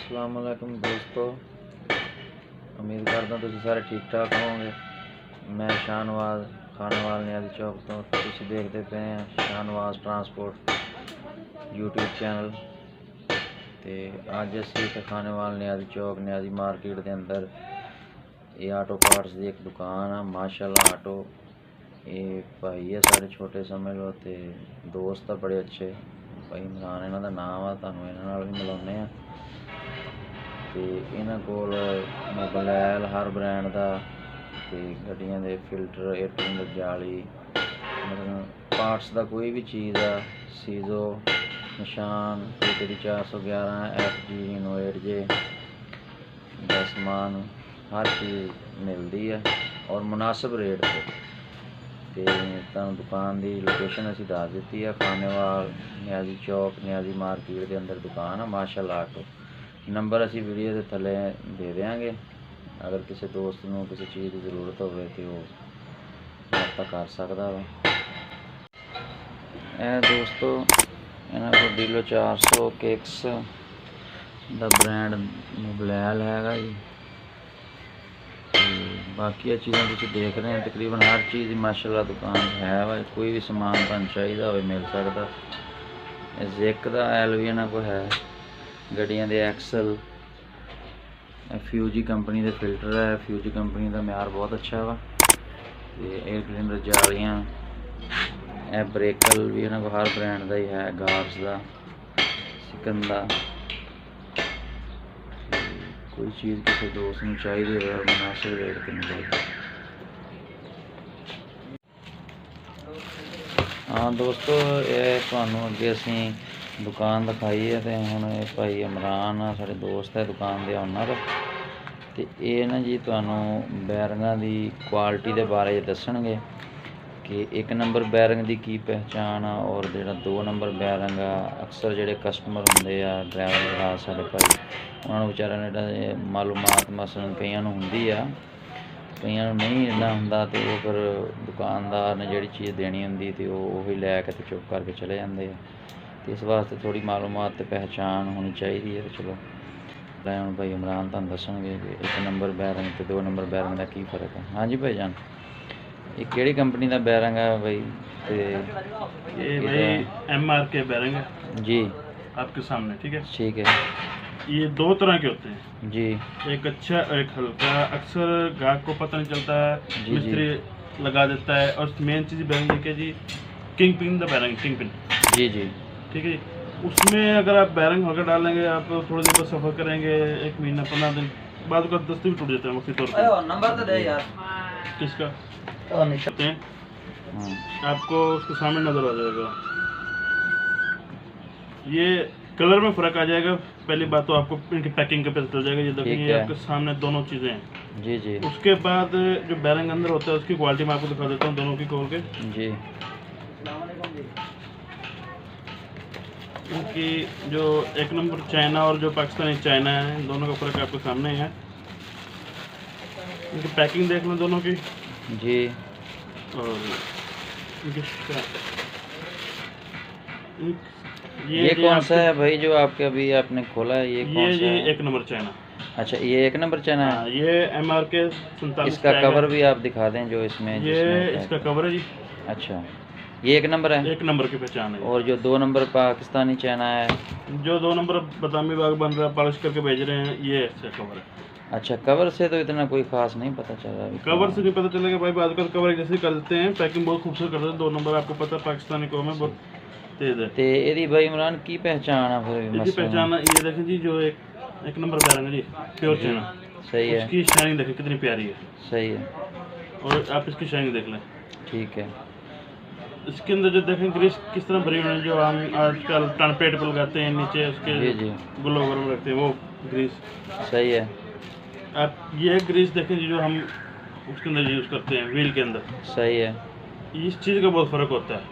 अस्सलामुअलैकुम दोस्तों, उम्मीद करता तुम सारे ठीक ठाक होंगे। मैं शाहनवाज खानेवाल नियाज़ी चौक तो तुम देखते पे हैं शाहनवाज ट्रांसपोर्ट यूट्यूब चैनल। तो अज असी खानेवाल नियाज़ी चौक नियाज़ी मार्केट के अंदर ये ऑटो पार्ट्स की एक दुकान है। माशाल्लाह ऑटो ये भाई है साढ़े छोटे समझ लो, तो दोस्त है बड़े अच्छे भाई इमरान इन्हों का नाम आ, तुहानू इन्हां नाल भी मिलाउने आ। तो इन्हों को मोबाइल हर ब्रांड का तो गड्डियां दे फिल्टर एयरपिन जाली मतलब पार्ट्स का कोई भी चीज़ आ सीजो निशान कोई 411 FG इनोवेट जे दसमान हर चीज़ मिलती है और मुनासिब रेट पर। दुकान की लोकेशन असी दस दी है, खानेवाल नियाज़ी चौक नियाज़ी मार्केट के अंदर दुकान है। माशाल्लाह ऑटो नंबर असी वीडियो के थले दे देंगे, अगर किसी दोस्त को किसी चीज़ की जरूरत हो तो रब्ता कर सकता वा। दोस्तों इन्हों को डीलो 400 केक्स का ब्रांड मोबाइल है जी। बाकी चीज़ें तुम देख रहे हैं तकरीबन हर चीज़ माशाल्लाह दुकान है वा। कोई भी समान तुहानू चाहिए हो मिल सकता। जिक का एल भी इन्हों को है, गड्डियां दे एक्सल फ्यूजी कंपनी के फिल्टर है। फ्यूजी कंपनी का म्यार बहुत अच्छा वा। एयर क्लीनर जालियाँ ब्रेकल भी इन्हों को हर ब्रांड का ही है, गार्ड्स का सिकंदा। कोई चीज़ किसी दोस्त को चाहिए हो मुनासिब रेट पर मिलेगी। हाँ दोस्तों ये तुहानू अगे असी दुकान दिखाई है। तो हुण भाई इमरान आ साडे दोस्त है दुकान के ओनर। तो ये ना जी तुहानू बैरिंगां की क्वालिटी के बारे दसणगे कि 1 नंबर बैरिंग की की पहचान आ और जो 2 नंबर बैरिंग आ। अक्सर जोड़े कस्टमर होंगे आ ड्राइवर भरा साडे भाई उन्होंने बेचारे ने मालूमात मसलन कईयां नूं हुंदी आ, कईयां नूं नहीं इन्ना हुंदा। तो वो फिर दुकानदार ने जिहड़ी चीज़ देनी हुंदी तो वही लैके तो चुप करके चले जाते हैं। तो इस वास्ते थोड़ी मालूमात ते पहचान होनी चाहिए है। तो चलो हम भाई इमरान तुहानू दसणगे कि 1 नंबर बैरिंग तो 2 नंबर बैरिंग का की फ़र्क है। हाँ जी भाईजान, ये केड़ी कंपनी का बैरिंग है भाई? ये भाई MRK बैरिंग है जी आपके सामने, ठीक है। ठीक है ये 2 तरह के होते हैं जी, एक अच्छा एक हल्का। अक्सर ग्राहक को पता नहीं चलता है, मिस्त्री लगा देता है। और मेन चीज़ बैरिंग है जी king pin the bearing, king pin जी जी ठीक है। उसमें अगर आप बैरिंग हल्का डालेंगे, आप थोड़ी देर बाद सफ़र करेंगे 1 महीना 15 दिन बाद का 10 दिन भी टूट जाता है वक्ती तौर पर। नंबर तो दे यार किसका हाँ। आपको उसके सामने नज़र आ जाएगा। ये कलर में फ़र्क आ जाएगा। पहली बात तो आपको इनकी पैकिंग का पता चल जाएगा। ये देखिए ये आपके सामने दोनों चीज़ें हैं जी जी। उसके बाद जो बैरिंग अंदर होता है उसकी क्वालिटी मैं आपको दिखा देता हूँ दोनों की खोल के जी। इनकी जो 1 नंबर चाइना और जो पाकिस्तानी चाइना है दोनों का फ़र्क आपके सामने है। इनकी पैकिंग देख लें दोनों की जी। और ये कौन सा है भाई जो आपके अभी आपने खोला है? ये कौन सा है? 1 नंबर चाइना। अच्छा ये 1 नंबर चाइना है। ये MRK 47। इसका कवर भी आप दिखा दें जो इसमें ये इसका कवर है जी। अच्छा ये 1 नंबर है, 1 नंबर की पहचान है। और जो 2 नंबर पाकिस्तानी चाइना है, जो 2 नंबर बादामी बाग बन रहा है पॉलिश करके भेज रहे हैं, ये इसका कवर है। अच्छा कवर से तो इतना कोई खास नहीं पता चल रहा है। कवर से नहीं पता चलेगा भाई, आजकल कवर जैसे कर देते हैं, पैकिंग बहुत खूबसूरत कर देते हैं। 2 नंबर आपको पता है पाकिस्तानी कौम है बहुत तेज है। तो यदि भाई इमरान की पहचान है फिर? इसकी पहचान ये देखें जी, जो एक नंबर बैरिंग है जी प्योर चाइना, सही है। इसकी शाइनिंग देखें कितनी प्यारी है। सही है। और आप इसकी शाइनिंग देख लें। ठीक है। इसके अंदर जो देखें ग्रीस किस तरह भरी हुई है, जो हम आजकल टर्नपेट पर लगाते हैं नीचे उसके जी गुल्लो वगैरह रखते हैं वो ग्रीस। सही है। आप ये ग्रीस देखें जी जो हम उसके अंदर यूज़ करते हैं व्हील के अंदर। सही है। इस चीज़ का बहुत फ़र्क होता है।